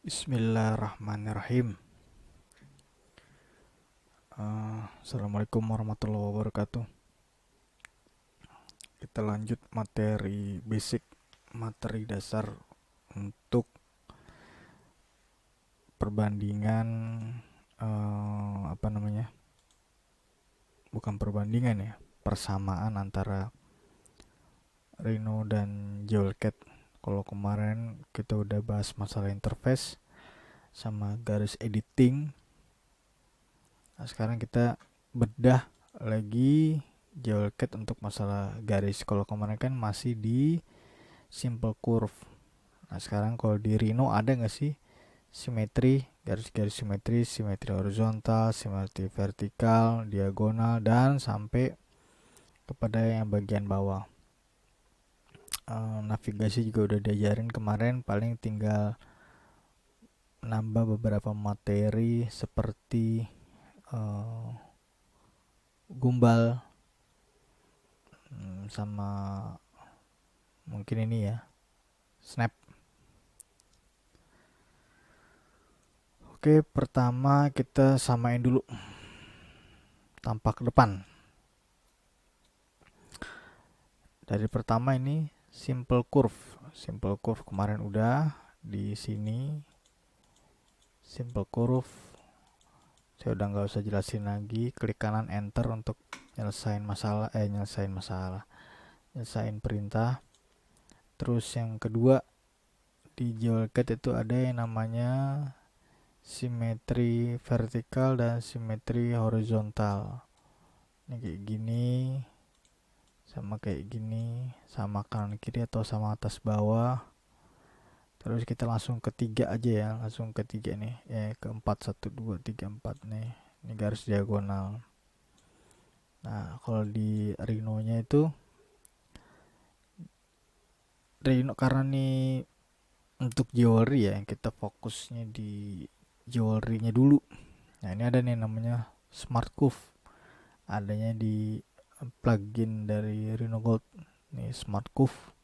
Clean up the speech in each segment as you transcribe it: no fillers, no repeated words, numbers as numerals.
Bismillahirrahmanirrahim. Assalamualaikum warahmatullahi wabarakatuh. Kita lanjut materi basic, materi dasar untuk perbandingan, apa namanya? Bukan perbandingan ya, persamaan antara Rhino dan Jolcat. Kalau kemarin kita udah bahas masalah interface sama garis editing. Nah, sekarang kita bedah lagi Jolcat untuk masalah garis. Kalau kemarin kan masih di simple curve. Nah, sekarang kalau di Rhino ada nggak sih simetri, garis-garis simetri, simetri horizontal, simetri vertikal, diagonal, dan sampai kepada yang bagian bawah. Navigasi juga udah diajarin kemarin, paling tinggal nambah beberapa materi seperti gumbal, sama mungkin ini ya, snap. Oke, pertama kita samain dulu tampak depan. Dari pertama ini simple curve. Simple curve kemarin udah di sini. Simple curve saya udah nggak usah jelasin lagi. Klik kanan enter untuk nyelesain perintah. Terus yang kedua di Jolcat itu ada yang namanya simetri vertikal dan simetri horizontal. Ini kayak gini, sama kayak gini, sama kanan kiri atau sama atas bawah. Terus kita langsung ketiga aja ya, langsung ketiga nih, keempat, 1 2 3 4 nih, ini garis diagonal. Nah, kalau di Rhino nya itu, Rhino karena nih untuk jewelry ya, kita fokusnya di jewelry nya dulu. Nah, ini ada nih namanya Smart Curve, adanya di plugin dari Rhino Gold nih, Smart Curve.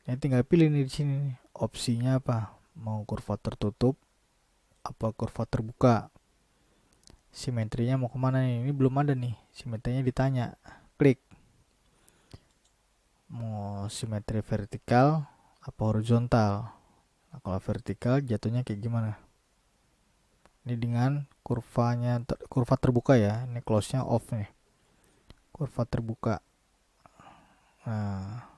Ini tinggal pilih nih di sini nih, opsinya apa, mau kurva tertutup apa kurva terbuka. Simetrinya mau kemana nih, ini belum ada nih, simetrinya ditanya, klik mau simetri vertikal apa horizontal. Nah, kalau vertikal jatuhnya kayak gimana, ini dengan kurva terbuka ya, ini close nya off nih, kurva terbuka. Nah,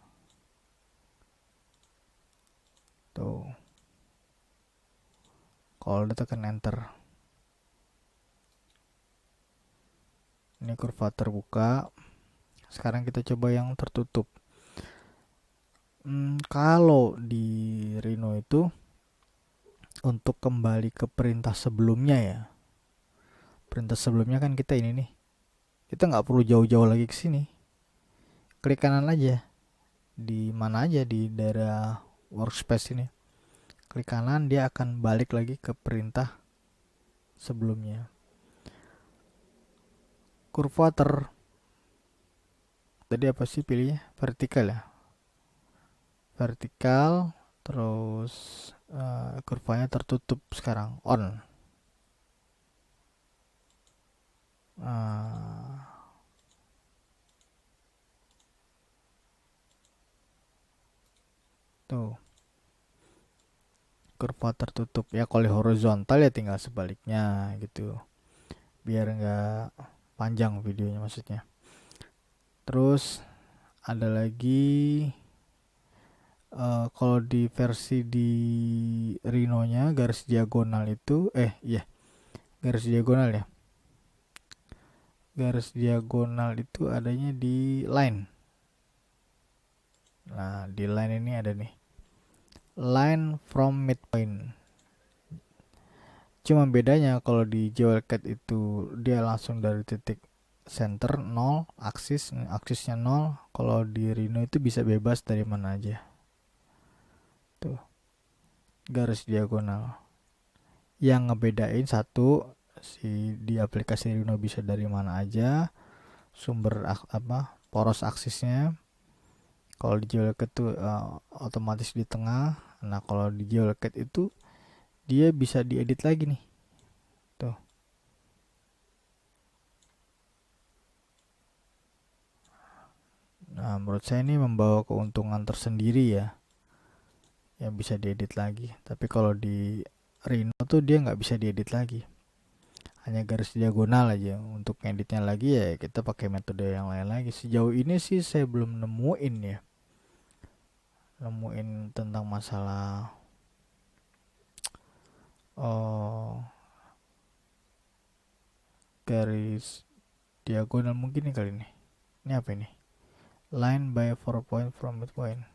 tuh, kalau udah tekan enter, ini kurva terbuka. Sekarang kita coba yang tertutup. Kalau di Rhino itu untuk kembali ke perintah sebelumnya ya, perintah sebelumnya kan kita ini nih, kita nggak perlu jauh-jauh lagi ke sini, klik kanan aja, di mana aja di daerah workspace ini, klik kanan, dia akan balik lagi ke perintah sebelumnya. Kurvator tadi apa sih pilihnya, vertikal ya, vertikal. Terus kurvanya tertutup, sekarang on. Tuh, kurva tertutup ya. Kalau horizontal ya tinggal sebaliknya gitu, biar nggak panjang videonya maksudnya. Terus ada lagi, kalau di versi di Rhino nya garis diagonal itu garis diagonal ya, garis diagonal itu adanya di line. Nah, di line ini ada nih, line from midpoint. Cuma bedanya kalau di Jewelcat itu dia langsung dari titik center 0, aksisnya 0. Kalau di Rhino itu bisa bebas dari mana aja. Tuh, garis diagonal. Yang ngebedain satu, di aplikasi Rhino bisa dari mana aja sumber poros aksisnya. Kalau di Jewelcat itu otomatis di tengah Nah kalau di GeoLocate itu dia bisa diedit lagi nih tuh. Nah menurut saya ini membawa keuntungan tersendiri ya, yang bisa diedit lagi. Tapi kalau di Rhino tuh dia nggak bisa diedit lagi, hanya garis diagonal aja. Untuk editnya lagi ya kita pakai metode yang lain lagi. Sejauh ini sih saya belum nemuin tentang masalah oh garis diagonal. Mungkin nih kali ini apa ini, line by 4 point from midpoint.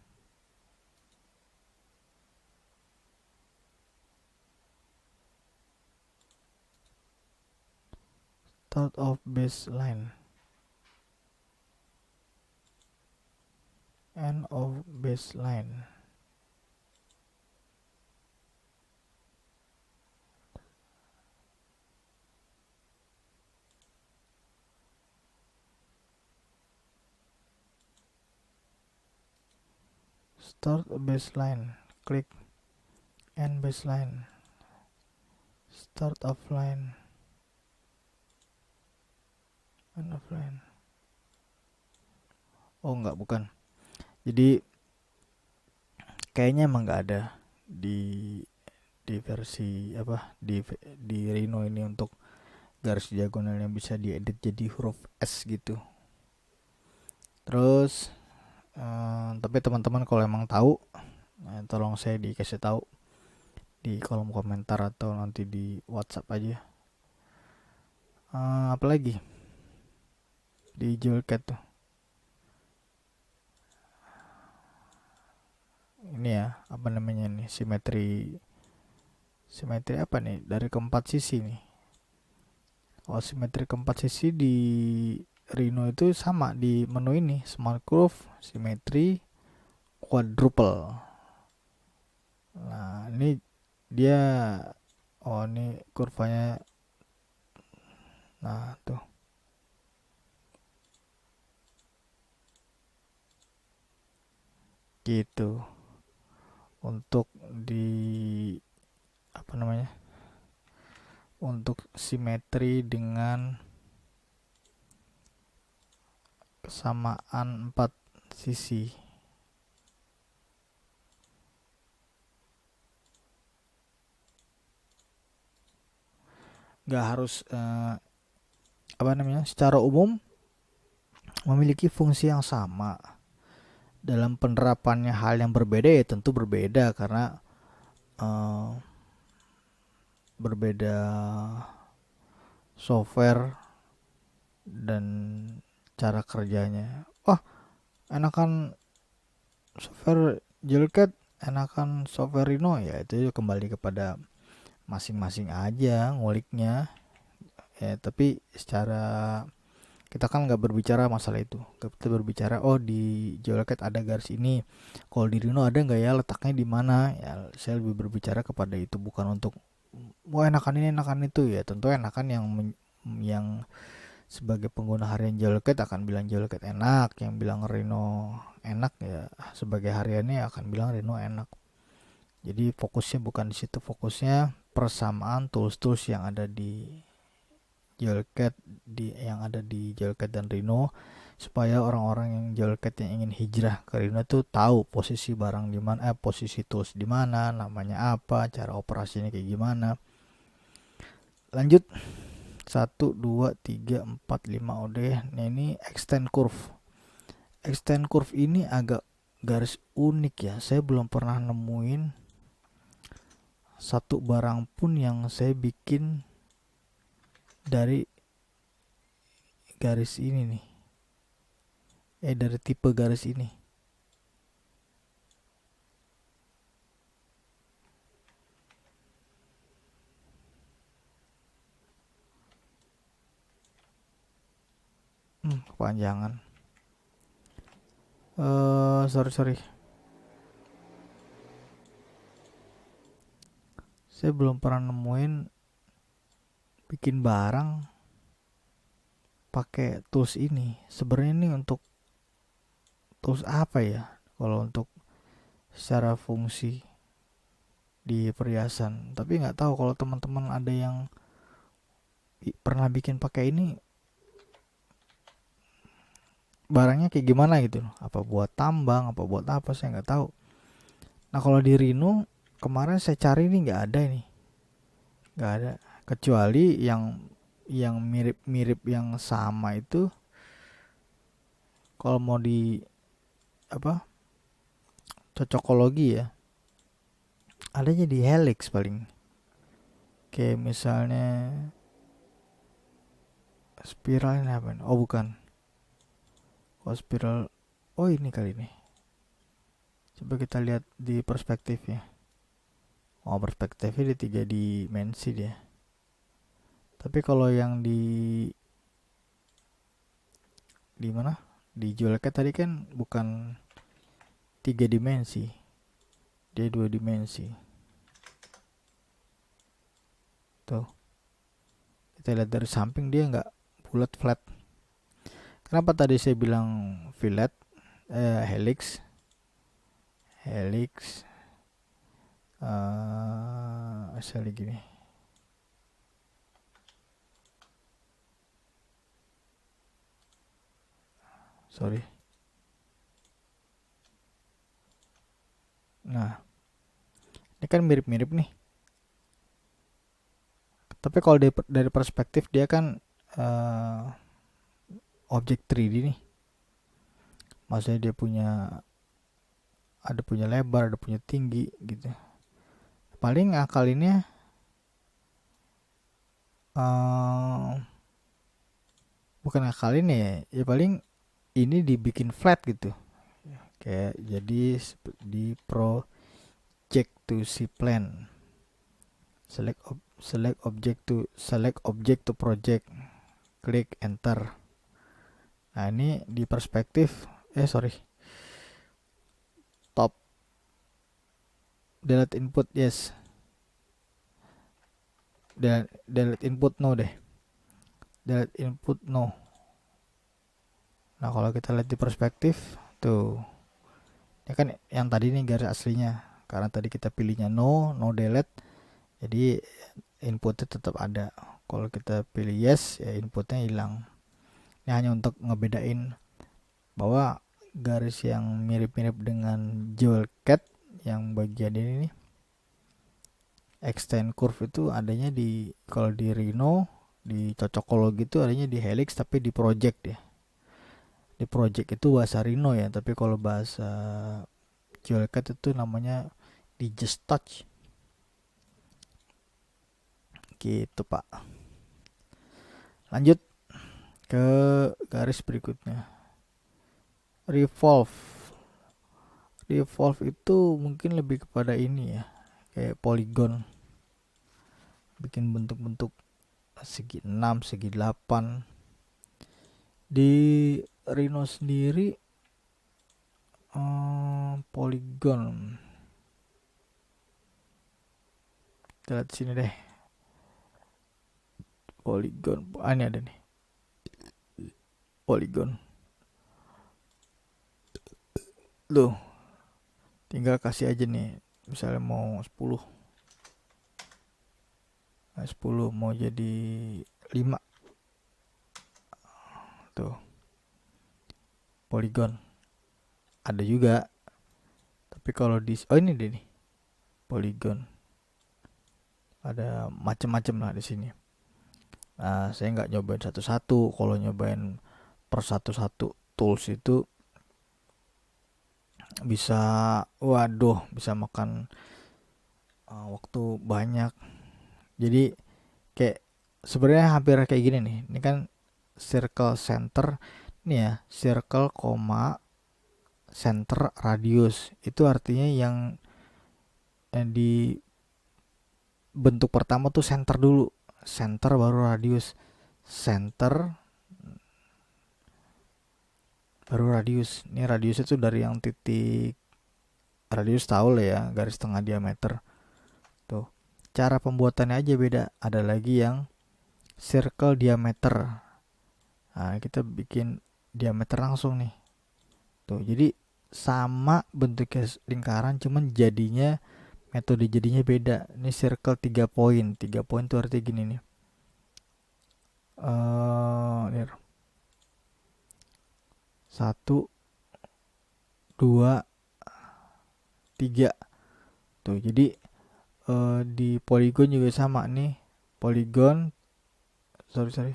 Start of baseline, end of baseline. Start a baseline, klik end baseline, start offline, end offline. Oh enggak, bukan. Jadi kayaknya emang nggak ada di versi apa di Rhino ini untuk garis diagonal yang bisa diedit jadi huruf S gitu. Terus tapi teman-teman kalau emang tahu, tolong saya dikasih tahu di kolom komentar atau nanti di WhatsApp aja. Apalagi di Jolcat tuh ini ya, apa namanya nih, simetri apa nih dari keempat sisi nih. Oh simetri keempat sisi di Rhino itu sama di menu ini, smart curve, simetri, quadruple. Nah ini dia, oh ini kurvanya, nah tuh gitu. Untuk di apa namanya, untuk simetri dengan kesamaan empat sisi. Nggak harus apa namanya, secara umum memiliki fungsi yang sama. Dalam penerapannya hal yang berbeda ya tentu berbeda, karena eh, berbeda software dan cara kerjanya. Wah enakan software Jilcat, enakan software Rhino, ya itu kembali kepada masing-masing aja nguliknya ya. Tapi secara kita kan nggak berbicara masalah itu, kita berbicara oh di Jolcat ada garis ini, kalau di Rhino ada nggak ya, letaknya di mana ya. Saya lebih berbicara kepada itu, bukan untuk mau enakan ini enakan itu ya. Tentu enakan yang sebagai pengguna harian Jolcat akan bilang Jolcat enak, yang bilang Rhino enak ya sebagai hariannya akan bilang Rhino enak. Jadi fokusnya bukan di situ, fokusnya persamaan tools-tools yang ada di Jolcat, yang ada di Jolcat dan Rhino, supaya orang-orang yang Jolcat yang ingin hijrah ke Rhino tuh tahu posisi barang di mana, posisi tools di mana, namanya apa, cara operasinya kayak gimana. Lanjut, 1 2 3 4 5 udah. Nah ini extend curve. Extend curve ini agak garis unik ya. Saya belum pernah nemuin satu barang pun yang saya bikin dari garis ini nih. Dari tipe garis ini. Kepanjangan. Sorry. Saya belum pernah nemuin bikin barang pakai tools ini. Sebenarnya ini untuk tools apa ya? Kalau untuk secara fungsi, di perhiasan. Tapi nggak tahu kalau teman-teman ada yang pernah bikin pakai ini, barangnya kayak gimana gitu loh. Apa buat tambang, apa buat apa, saya nggak tahu. Nah kalau di Rhino kemarin saya cari ini nggak ada ini, nggak ada. Kecuali yang mirip-mirip yang sama itu, kalau mau di apa cocokologi ya, adanya di helix paling. Kayak misalnya spiral ini apa? Oh bukan. Oh spiral. Oh ini kali ini. Coba kita lihat di perspektifnya. Oh perspektifnya di 3 dimensi dia. Tapi kalau yang di mana? Di Juleka tadi kan bukan 3 dimensi. Dia 2 dimensi. Tuh. Kita lihat dari samping dia nggak bulat flat. Kenapa tadi saya bilang fillet? Helix. Helix. Asal gini. Sorry. Nah, ini kan mirip-mirip nih. Tapi kalau dari perspektif dia kan objek 3D nih. Maksudnya dia punya lebar, ada punya tinggi gitu. Paling akalinnya bukan akalin ya paling ini dibikin flat gitu. Kayak jadi di project to see plan. Select object to project. Klik enter. Nah, ini di perspektif top delete input yes. Delete input no deh. Delete input no. Nah, kalau kita lihat di perspektif tuh. Ya kan yang tadi nih garis aslinya. Karena tadi kita pilihnya no delete. Jadi inputnya tetap ada. Kalau kita pilih yes, ya inputnya hilang. Ini hanya untuk ngebedain bahwa garis yang mirip-mirip dengan jewel cat yang bagian ini nih, extend curve itu adanya di, kalau di Rhino di cocokologi itu adanya di helix, tapi di project ya. Di project itu bahasa Rhino ya, tapi kalau bahasa jewel cat itu namanya di just touch. Gitu Pak. Lanjut ke garis berikutnya. Revolve itu mungkin lebih kepada ini ya, kayak polygon, bikin bentuk-bentuk segi 6, segi 8. Di Rhino sendiri polygon, kita lihat sini deh, polygon ini ada nih, polygon loh, tinggal kasih aja nih, misalnya mau 10, nah 10 mau jadi 5 tuh, polygon ada juga. Tapi kalau di ini deh nih, polygon ada macam-macam lah di sini. Nah, saya nggak nyobain satu-satu. Kalau nyobain per satu-satu tools itu bisa, waduh, bisa makan waktu banyak. Jadi kayak sebenarnya hampir kayak gini nih. Ini kan circle center nih ya, circle koma center radius. Itu artinya yang di bentuk pertama tuh center dulu, center baru radius, center baru radius. Ini radius itu dari yang titik radius tahu lah ya, garis tengah diameter tuh. Cara pembuatannya aja beda. Ada lagi yang circle diameter. Nah, kita bikin diameter langsung nih tuh, jadi sama bentuknya lingkaran, cuman jadinya metode jadinya beda. Ini circle 3 poin. 3 poin tuh artinya gini nih. Nih. 1, 2, 3. Tuh, jadi di poligon juga sama nih. Poligon, sorry.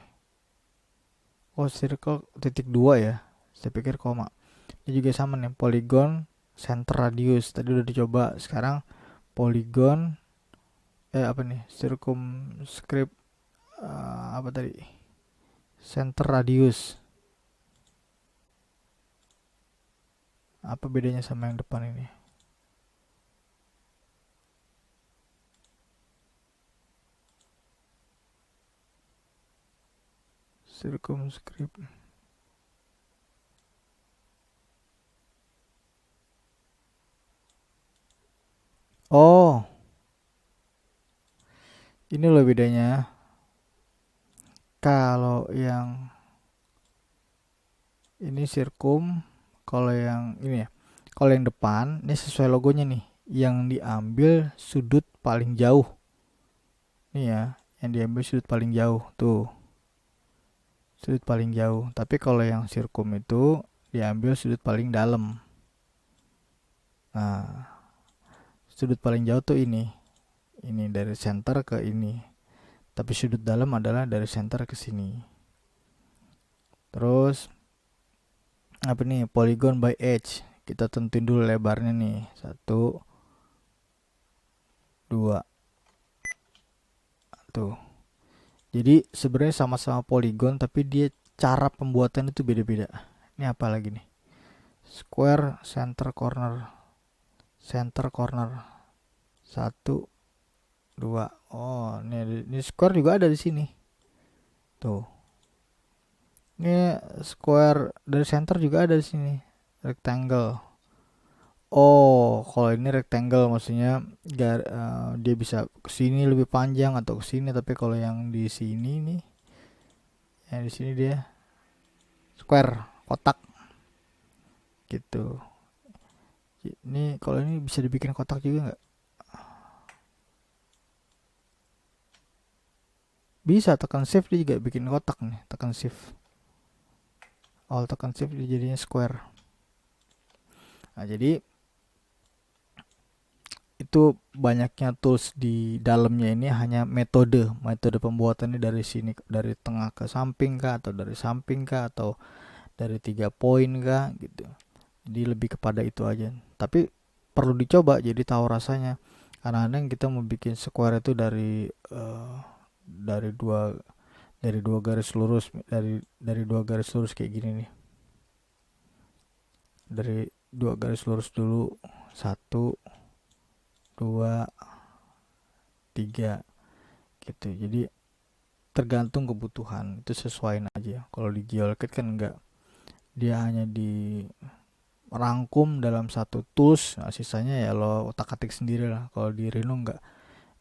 Oh, circle titik 2 ya. Saya pikir koma. Ini juga sama nih, poligon center radius. Tadi udah dicoba. Sekarang poligon apa nih? Circumscribe apa tadi? Center radius. Apa bedanya sama yang depan ini? Circumscribe. Oh, ini loh bedanya. Kalau yang ini circum, kalau yang ini ya. Kalau yang depan, ini sesuai logonya nih. Yang diambil sudut paling jauh. Nih ya, yang diambil sudut paling jauh. Tuh, sudut paling jauh. Tapi kalau yang circum itu diambil sudut paling dalam. Nah, sudut paling jauh tuh ini. Ini dari center ke ini. Tapi sudut dalam adalah dari center ke sini. Terus apa nih? Polygon by edge. Kita tentuin dulu lebarnya nih. 1, 2. Tuh. Jadi sebenarnya sama-sama polygon tapi dia cara pembuatan itu beda-beda. Ini apa lagi nih? Square center corner. Center corner. 1, 2. Oh, ini square juga ada di sini. Tuh. Ini square dari center juga ada di sini. Rectangle. Oh, kalau ini rectangle maksudnya dia bisa ke sini lebih panjang atau ke sini, tapi kalau yang di sini nih, yang di sini dia square, kotak gitu. Ini kalau ini bisa dibikin kotak juga nggak? Bisa, tekan shift dia juga bikin kotak nih, tekan shift. Oh, tekan shift dia jadinya square. Nah, jadi itu banyaknya tools di dalamnya ini hanya metode pembuatannya dari sini, dari tengah ke samping kah, atau dari samping kah, atau dari 3 poin kah gitu. Jadi lebih kepada itu aja. Tapi perlu dicoba jadi tahu rasanya. Kadang-kadang kita mau bikin square itu dari dua garis lurus, dari dua garis lurus kayak gini nih. Dari 2 garis lurus dulu. 1, 2, 3 gitu. Jadi tergantung kebutuhan, itu sesuaiin aja. Kalau di GeoLocket kan enggak, dia hanya dirangkum dalam satu tools. Nah, sisanya ya lo otak-atik sendiri lah. Kalau di Rhino enggak,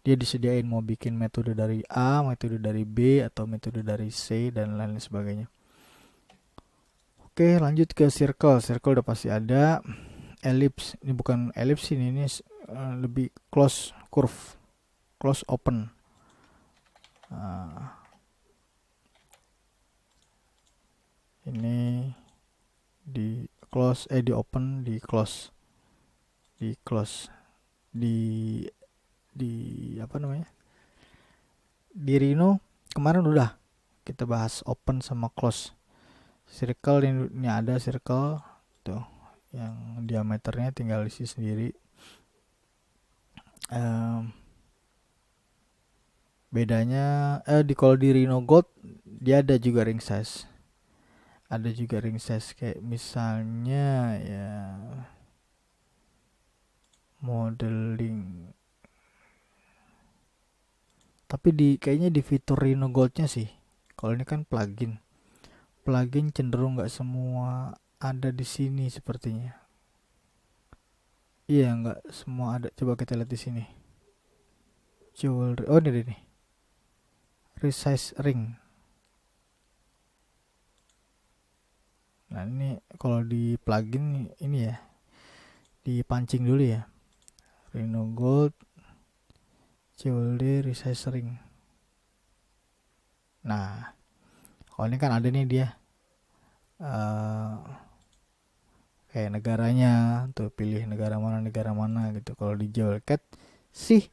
dia disediain mau bikin metode dari A, metode dari B, atau metode dari C, dan lain sebagainya. Oke, lanjut ke circle. Circle udah pasti ada. Ellipse, ini bukan ellipse ini lebih close curve, close open. Nah, ini di close, di open, di close, di close, di apa namanya, di Rhino kemarin udah kita bahas open sama close. Circle ini ada circle tuh yang diameternya tinggal isi sendiri. Bedanya kalau di Rhino Gold dia ada juga ring size, kayak misalnya ya modeling. Tapi kayaknya di fitur Rhino Goldnya sih, kalau ini kan plugin cenderung nggak semua ada di sini sepertinya. Iya, nggak semua ada. Coba kita lihat di sini. Jewelry. Oh, ini nih. Resize ring. Nah, ini kalau di plugin ini ya, dipancing dulu ya. Rhino Gold COD resizing. Nah, kalau ini kan ada nih dia kayak negaranya, tuh pilih negara mana gitu. Kalau di Jolcat sih,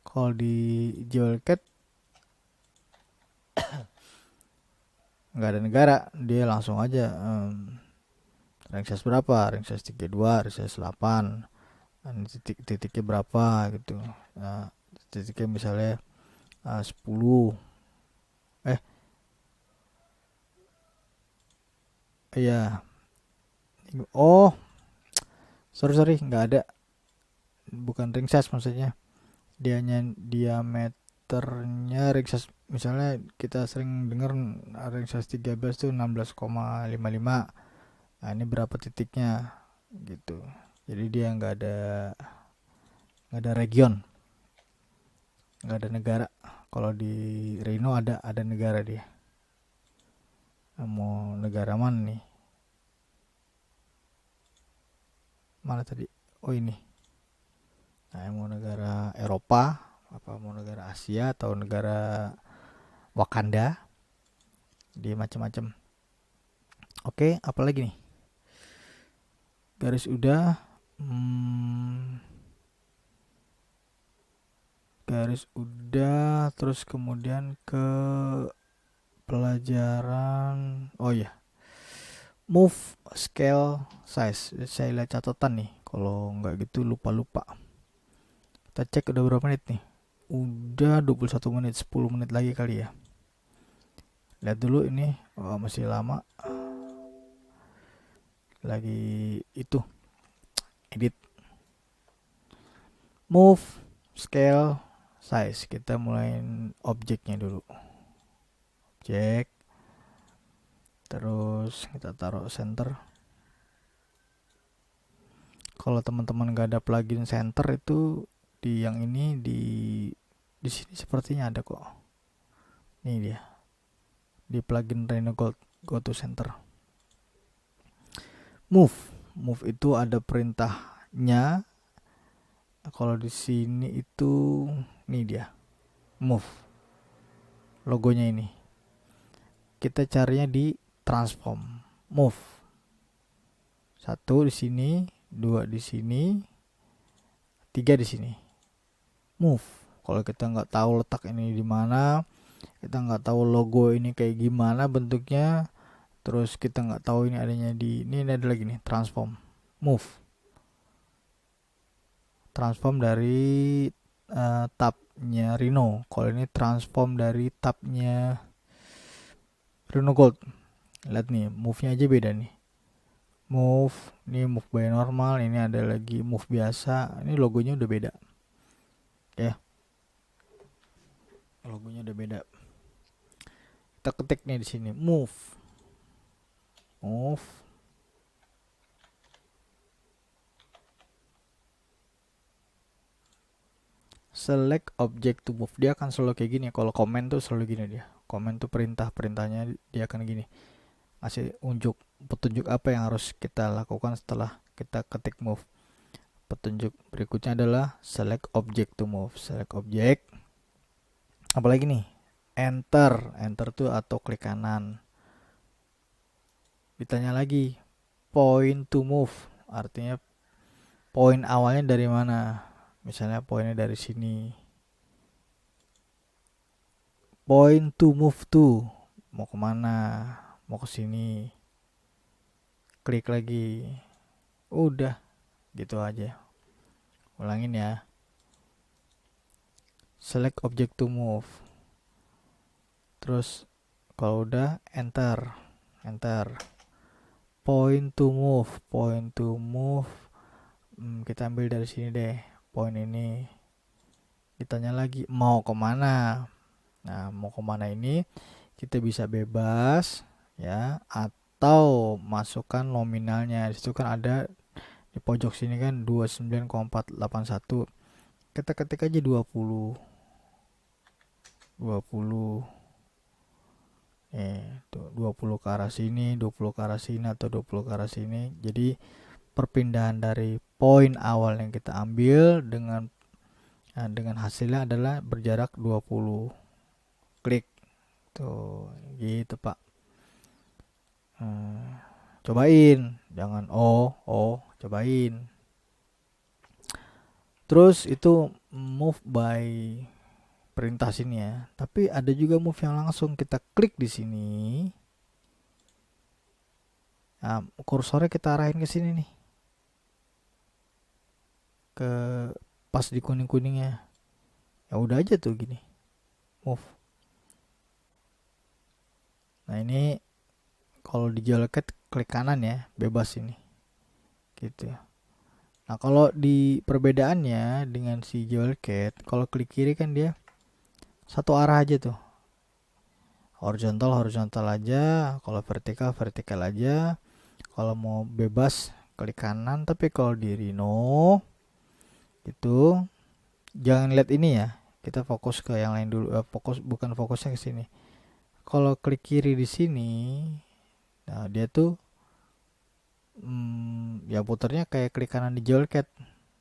kalau di Jolcat nggak ada negara, dia langsung aja rank size berapa, rank size 32, rank size 8, titiknya berapa gitu. Nah, titiknya misalnya 10. Iya. Oh, sorry, nggak ada, bukan ring size maksudnya, dianya diameternya ring size. Misalnya kita sering denger ring size 13 tuh 16,55. Nah, ini berapa titiknya gitu. Jadi dia nggak ada region, nggak ada negara. Kalau di Reno ada negara dia. Mau negara mana nih? Mana tadi? Oh, ini. Nah, mau negara Eropa, apa mau negara Asia atau negara Wakanda, di macam-macam. Oke, apalagi nih? Garis udah. Garis udah, terus kemudian ke pelajaran. Oh ya, move, scale, size. Saya lihat catatan nih, kalau nggak gitu lupa. Kita cek udah berapa menit nih. Udah 21 menit, 10 menit lagi kali ya. Lihat dulu ini. Oh, masih lama. Lagi itu edit. Move, scale, size. Kita mulai objeknya dulu. Objek. Terus kita taruh center. Kalau teman-teman gak ada plugin center itu di yang ini, di sini sepertinya ada kok. Ini dia. Di plugin Rhino Gold, go to center. Move itu ada perintahnya. Kalau di sini itu ini dia. Move. Logonya ini. Kita carinya di transform. Move. 1 di sini, 2 di sini, 3 di sini. Move. Kalau kita nggak tahu letak ini di mana, kita nggak tahu logo ini kayak gimana bentuknya, terus kita nggak tahu ini adanya di ini ada lagi nih, transform. Move. Transform dari tabnya Rhino. Kalau ini transform dari tabnya Rhino Gold. Lihat nih, move-nya aja beda nih. Move, ini move by normal, ini ada lagi move biasa. Ini logonya udah beda. Ya. Logonya udah beda. Kita ketik nih di sini, move. Select object to move. Dia akan selalu kayak gini. Kalau komen tuh selalu gini dia. Komen tuh perintahnya dia akan gini. Ngasih petunjuk apa yang harus kita lakukan setelah kita ketik move. Petunjuk berikutnya adalah select object to move. Select object. Apalagi nih? Enter. Enter tuh atau klik kanan. Ditanya lagi, point to move. Artinya poin awalnya dari mana? Misalnya poinnya dari sini. Point to move to. Mau kemana? Mau ke sini. Klik lagi. Udah. Gitu aja. Ulangin ya. Select object to move. Terus kalau udah enter. Point to move. Kita ambil dari sini deh. Point ini. Ditanya lagi mau kemana. Nah, mau kemana ini kita bisa bebas ya, atau masukkan nominalnya. Di situ kan ada di pojok sini kan 29,481. Kita ketik aja 20. Tuh 20 ke arah sini, 20 ke arah sini, atau 20 ke arah sini. Jadi perpindahan dari poin awal yang kita ambil dengan Nah, dengan hasilnya adalah berjarak 20 klik. Tuh, gitu Pak. Cobain, jangan cobain. Terus itu move by perintah sini ya. Tapi ada juga move yang langsung kita klik di sini. Nah, kursornya kita arahin ke sini nih. Ke pas di kuning-kuningnya. Ya udah aja tuh gini. Move. Nah, ini kalau di Jolket klik kanan ya, bebas ini. Gitu ya. Nah, kalau di perbedaannya dengan si Jolket, kalau klik kiri kan dia satu arah aja tuh. Horizontal aja, kalau vertikal aja. Kalau mau bebas klik kanan, tapi kalau di Rhino itu jangan lihat ini ya. Kita fokus ke yang lain dulu. Bukan fokusnya ke sini. Kalau klik kiri di sini, nah dia tuh ya putarnya kayak klik kanan di Jolket.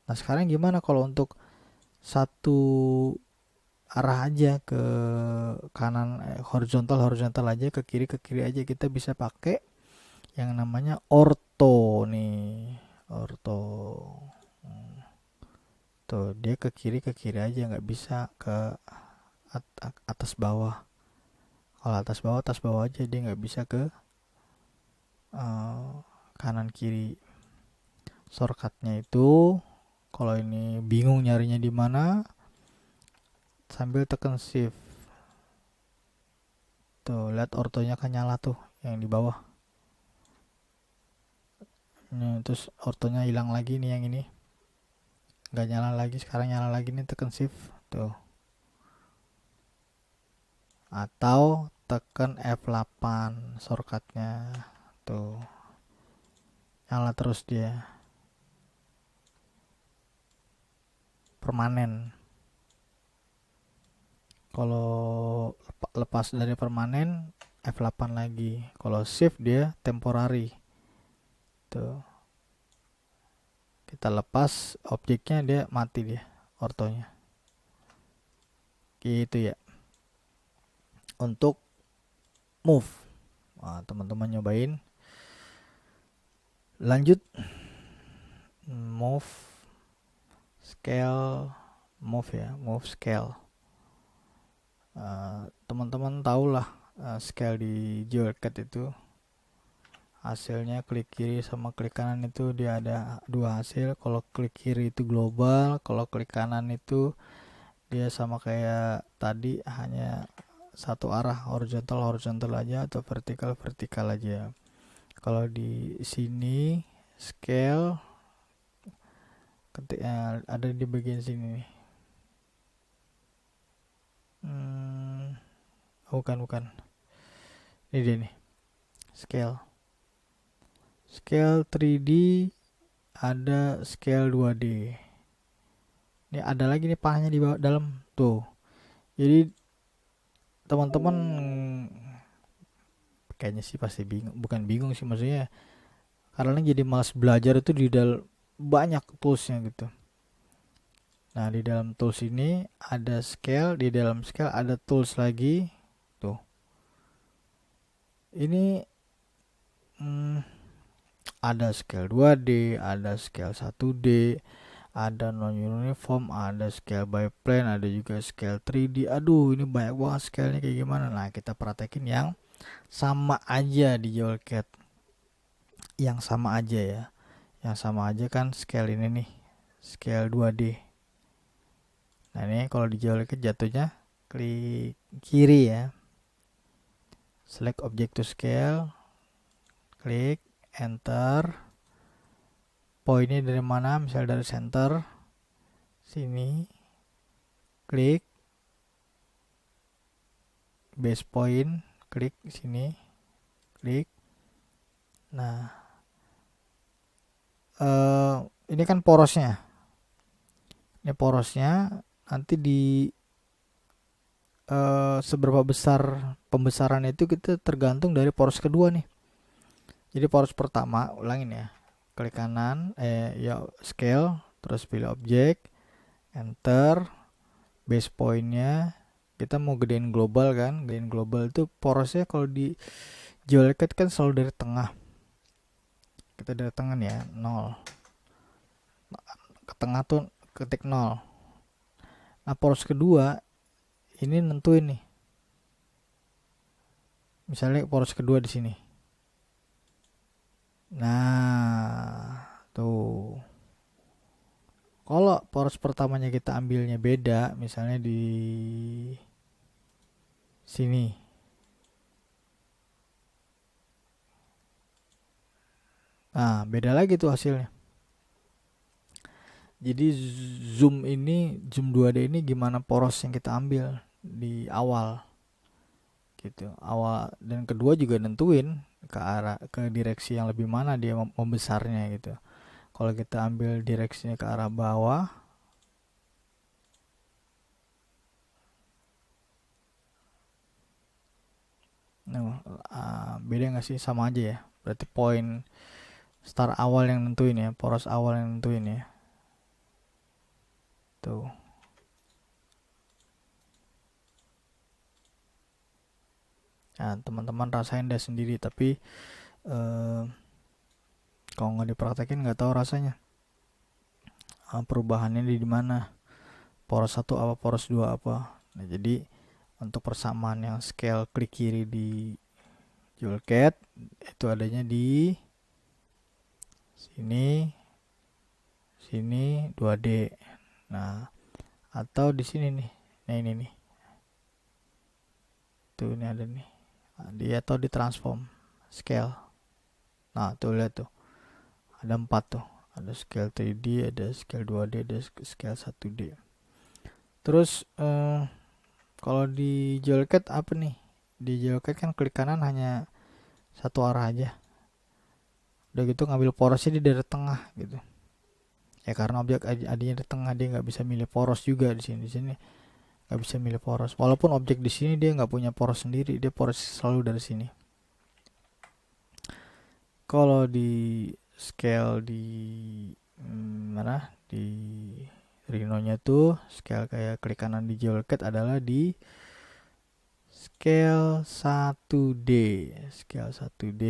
Nah, sekarang gimana kalau untuk satu arah aja ke kanan, horizontal aja, ke kiri aja, kita bisa pakai yang namanya orto nih. Orto. Tuh, dia ke kiri aja, nggak bisa ke atas bawah. Kalau atas bawah aja, dia nggak bisa ke kanan kiri. Shortcutnya itu kalau ini bingung nyarinya di mana, sambil tekan shift. Tuh, lihat ortonya kan nyala tuh yang di bawah. Nah, terus ortonya hilang lagi nih yang ini. Nggak nyala lagi, sekarang nyala lagi nih, tekan shift. Tuh. Atau tekan F8 shortcutnya. Tuh. Nyala terus dia. Permanen. Kalau lepas dari permanen, F8 lagi. Kalau shift dia temporary. Tuh. Kita lepas objeknya, dia mati dia ortonya. Gitu ya. Untuk move. Nah, teman-teman nyobain. Lanjut. Move scale, move ya, move scale. Teman-teman tahulah scale di Jolket itu hasilnya klik kiri sama klik kanan itu dia ada dua hasil. Kalau klik kiri itu global, kalau klik kanan itu dia sama kayak tadi, hanya satu arah, horizontal aja atau vertikal aja. Kalau di sini scale ada di bagian sini nih. Bukan. Ini dia nih. Scale 3D, ada scale 2D. Ini ada lagi nih panahnya di bawah dalam tuh. Jadi teman-teman kayaknya sih pasti bingung, bukan bingung sih maksudnya, karena jadi malas belajar itu di dalam banyak toolsnya gitu. Nah, di dalam tools ini ada scale, di dalam scale ada tools lagi. Tuh. Ini ada scale 2D, ada scale 1D, ada non-uniform, ada scale by plane, ada juga scale 3D. Aduh, ini banyak banget scale-nya kayak gimana. Nah, kita praktekin yang sama aja di Jolket. Yang sama aja ya. Yang sama aja kan scale ini nih. Scale 2D. Nah, ini kalau di Jolket jatuhnya klik kiri ya. Select object to scale. Klik enter. Poinnya dari mana? Misal dari center. Sini. Klik base point, klik sini, klik. Nah, ini kan porosnya. Ini porosnya nanti di seberapa besar pembesaran itu kita tergantung dari poros kedua nih. Jadi poros pertama, ulangin ya. Klik kanan, ya scale, terus pilih objek, enter, base pointnya kita mau gedein global kan. Gedein global itu porosnya kalau di geolecet kan selalu dari tengah. Kita dari tengah nih ya, 0. Ke tengah tuh ketik 0. Nah poros kedua ini nentuin nih. Misalnya poros kedua di sini. Nah, tuh. Kalau poros pertamanya kita ambilnya beda, misalnya di sini. Nah, beda lagi tuh hasilnya. Jadi zoom 2D ini gimana poros yang kita ambil di awal. Gitu. Awal dan kedua juga nentuin ke direksi yang lebih mana dia membesarnya gitu. Kalau kita ambil direksinya ke arah bawah, nah, beda nggak sih? Sama aja ya. Berarti poin start awal yang nentuin ya, poros awal yang nentuin ya. Tuh. Nah, teman-teman rasain deh sendiri, tapi kalau nggak dipraktekin nggak tahu rasanya. Perubahannya di mana? Poros 1 apa, poros 2 apa. Nah, jadi untuk persamaan yang scale klik kiri di Julcat itu adanya di sini, sini 2D. Nah, atau di sini nih. Nah, ini nih. Tuh ini ada nih. Dia atau di transform scale. Nah, tuh lihat tuh. Ada 4 tuh. Ada scale 3D, ada scale 2D, ada scale 1D. Terus kalau di Julcat apa nih? Di Julcat kan klik kanan hanya satu arah aja. Udah gitu ngambil porosnya di daerah tengah gitu. Ya karena objek adanya di tengah, dia nggak bisa milih poros juga di sini. Di sini nggak bisa milih poros. Walaupun objek di sini dia nggak punya poros sendiri, dia poros selalu dari sini. Kalau di scale di mana di Rhino-nya tuh scale kayak klik kanan di Julcat adalah di scale 1D. Scale 1D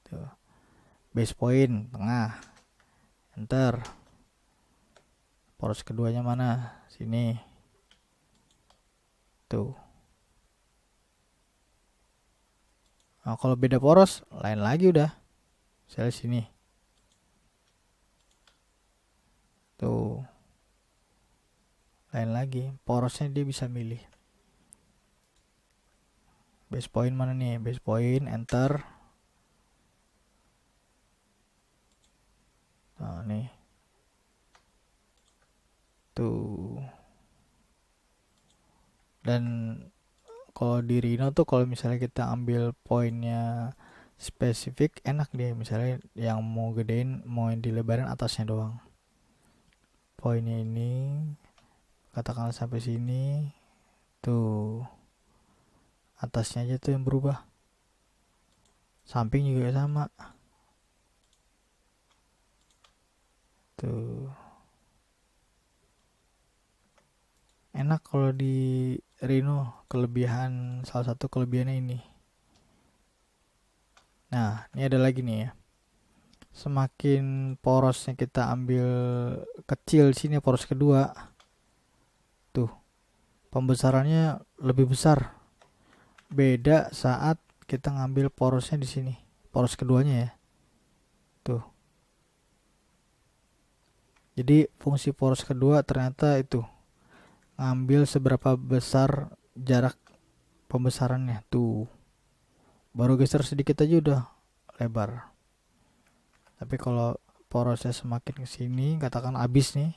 tuh. Base point tengah. Enter. Poros keduanya mana? Sini. Tuh. Nah, kalau beda poros lain lagi udah. Saya sini. Tuh. Lain lagi. Porosnya dia bisa milih. Base point mana nih? Base point, enter. Nah, nih. Tuh. Dan kalau di Rhino tuh kalau misalnya kita ambil poinnya spesifik enak dia, misalnya yang mau gedein mau yang dilebarin atasnya doang. Poinnya ini katakanlah sampai sini. Tuh. Atasnya aja tuh yang berubah. Samping juga sama. Tuh. Enak kalau di Rhino, salah satu kelebihannya ini. Nah, ini ada lagi nih ya. Semakin porosnya kita ambil kecil sini poros kedua. Tuh. Pembesarannya lebih besar. Beda saat kita ngambil porosnya di sini. Poros keduanya ya. Tuh. Jadi fungsi poros kedua ternyata itu ngambil seberapa besar jarak pembesarannya. Tuh. Baru geser sedikit aja udah lebar. Tapi kalau porosnya semakin ke sini, katakan habis nih.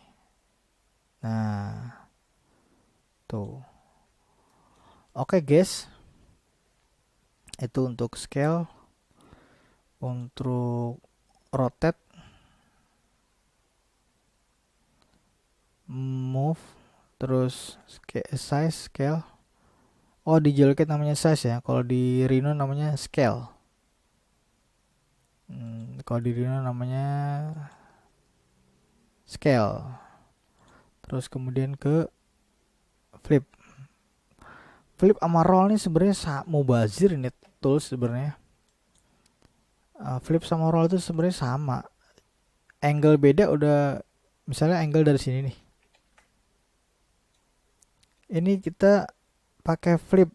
Nah, tuh. Oke, guys. Itu untuk scale. Untuk rotate, move, terus size, scale. Oh, di Julcat namanya size ya. Kalau di Rhino namanya scale. Kalau di Rhino namanya scale. Terus kemudian ke flip. Flip sama roll nih sebenarnya mubazir ini tools sebenarnya. Flip sama roll itu sebenarnya sama. Angle beda udah, misalnya angle dari sini nih. Ini kita pakai flip.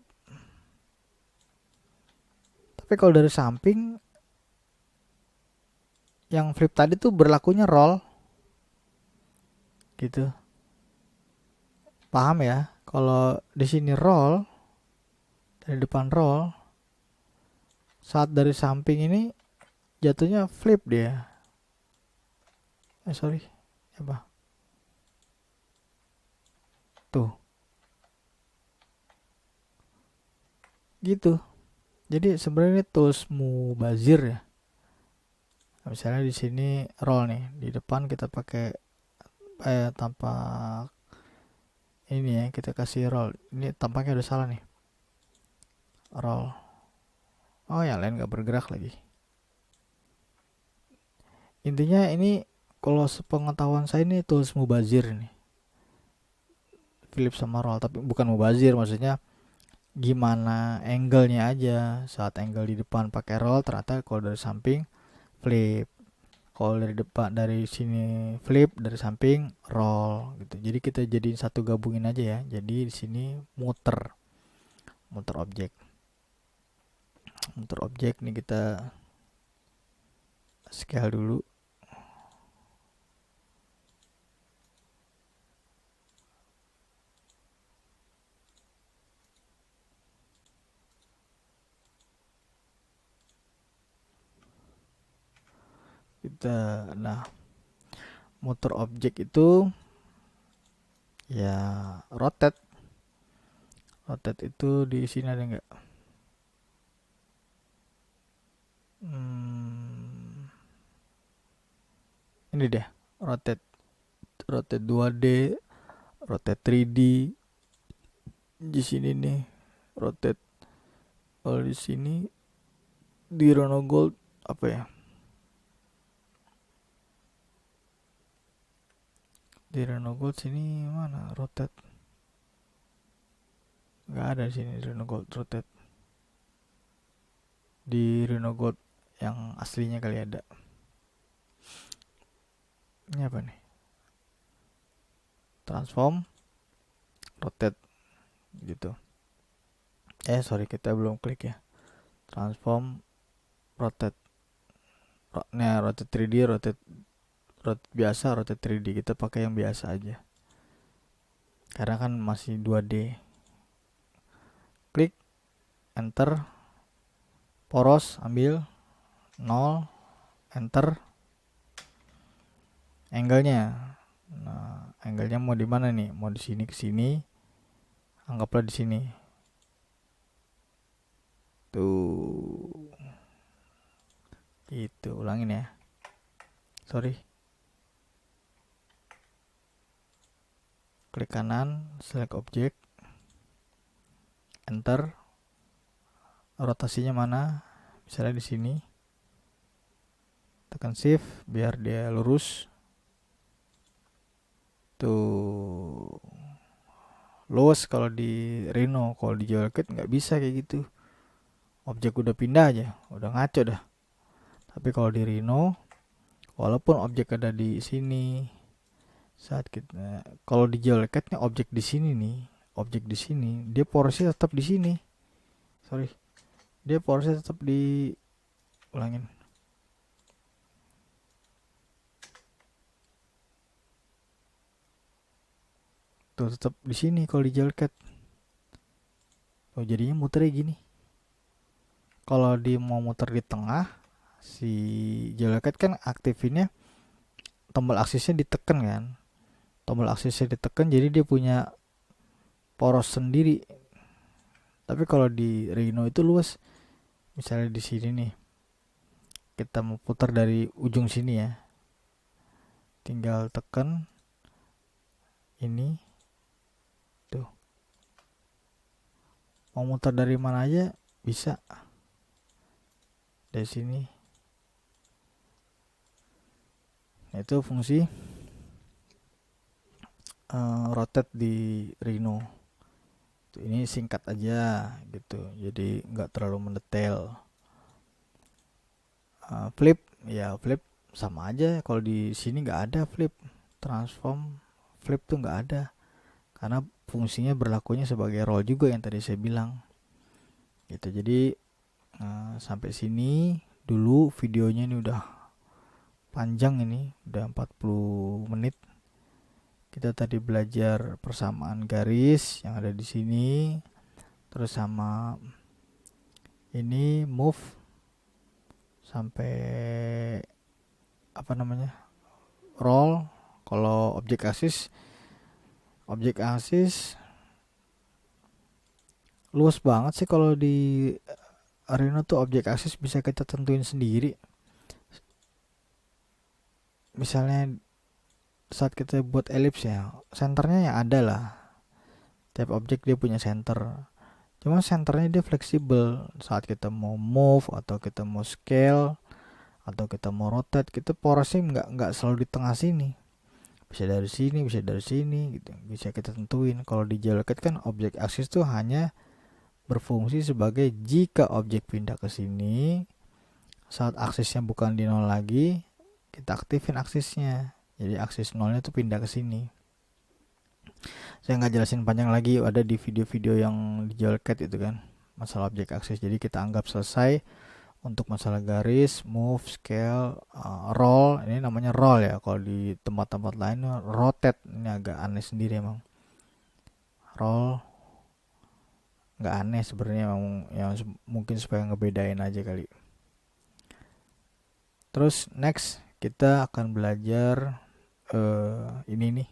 Tapi kalau dari samping, yang flip tadi tuh berlakunya roll. Gitu. Paham ya? Kalau di sini roll, dari depan roll, saat dari samping ini jatuhnya flip dia. Sorry. Apa? Tuh. Gitu. Jadi sebenarnya ini tools mubazir ya. Misalnya di sini roll nih, di depan kita pakai tanpa ini ya, kita kasih roll. Ini tampaknya udah salah nih. Roll. Oh, yang lain nggak bergerak lagi. Intinya ini kalau sepengetahuan saya ini tools mubazir nih. Flip sama roll, tapi bukan mubazir, maksudnya gimana angle-nya aja. Saat angle di depan pakai roll, ternyata kalau dari samping flip. Kalau dari depan, dari sini flip, dari samping roll gitu. Jadi kita jadiin satu, gabungin aja ya. Jadi di sini muter objek. Muter objek nih, kita scale dulu. Nah, muter objek itu ya rotate. Rotate itu di sini ada nggak? Ini deh, rotate 2D, rotate 3D. Di sini nih, rotate. Kalau di sini di Rhino Gold apa ya? Di Rhino Gold sini mana rotate? Nggak ada di sini Rhino Gold rotate. Di Rhino Gold yang aslinya kali ada. Ini apa nih? Transform, rotate gitu. Sorry, kita belum klik ya. Transform, rotate. Nah, rotate 3D, rotate biasa, rotate 3D. Kita pakai yang biasa aja. Karena kan masih 2D. Klik, enter, poros, ambil 0, enter. Angle-nya. Nah, angle-nya mau di mana nih? Mau di sini ke sini. Anggaplah di sini. Tuh. Itu, ulangin ya. Sorry. Klik kanan, select object, enter. Rotasinya mana? Misalnya di sini. Tekan shift biar dia lurus. Tuh. Luas kalau di Rhino, kalau di Jolkit nggak bisa kayak gitu. Objek udah pindah aja, udah ngaco dah. Tapi kalau di Rhino, walaupun objek ada di sini, saat kita, kalau di Jolkitnya objek di sini nih, objek di sini, dia porosnya tetap di sini. Sorry, dia porosnya tetap di, ulangin. Tuh tetap di sini kalau di Jolkit. Oh, jadinya muternya gini. Kalau di mau muter di tengah, si Jolkit kan aktifinnya tombol aksesnya ditekan kan. Tombol aksesnya ditekan, jadi dia punya poros sendiri. Tapi kalau di Rhino itu luas. Misalnya di sini nih, kita mau putar dari ujung sini ya, tinggal tekan ini. Tuh, mau mutar dari mana aja bisa dari sini. Nah, itu fungsi rotate di Rhino. gitu. Ini singkat aja gitu, jadi nggak terlalu mendetail. Flip, ya flip sama aja. Kalau di sini nggak ada flip, transform, flip tuh nggak ada, karena fungsinya berlakunya sebagai roll juga yang tadi saya bilang gitu. Jadi sampai sini dulu videonya. Ini udah panjang, ini udah 40 menit. Kita tadi belajar persamaan garis yang ada di sini, terus sama ini move sampai apa namanya, roll. Kalau objek aksis luas banget sih. Kalau di Arduino tuh objek aksis bisa kita tentuin sendiri. Misalnya saat kita buat elips ya, senternya ya ada lah. Tiap objek dia punya center. Cuma senternya dia fleksibel. Saat kita mau move atau kita mau scale atau kita mau rotate, kita porosnya nggak selalu di tengah sini. Bisa dari sini, bisa dari sini gitu. Bisa kita tentuin. Kalau di Jailcat kan objek aksis tuh hanya berfungsi sebagai jika objek pindah ke sini, saat aksisnya bukan di nol lagi, kita aktifin aksisnya. Jadi aksis nolnya tuh pindah ke sini. Saya nggak jelasin panjang lagi, ada di video-video yang di Jailcat itu kan, masalah objek aksis. Jadi kita anggap selesai untuk masalah garis, move, scale, roll. Ini namanya roll ya. Kalau di tempat-tempat lain rotate. Ini agak aneh sendiri emang. Roll nggak aneh sebenarnya, emang yang mungkin supaya ngebedain aja kali. Terus next kita akan belajar ini nih,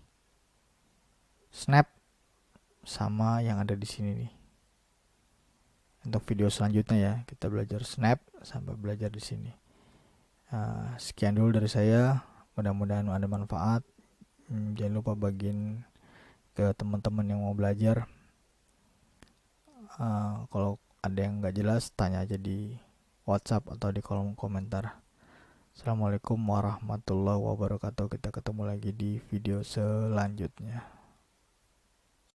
snap sama yang ada di sini nih. Untuk video selanjutnya ya, kita belajar snap sampai belajar di sini. Sekian dulu dari saya, mudah-mudahan ada manfaat. Jangan lupa bagiin ke teman-teman yang mau belajar. Kalau ada yang nggak jelas, tanya aja di WhatsApp atau di kolom komentar. Assalamualaikum warahmatullahi wabarakatuh. Kita ketemu lagi di video selanjutnya.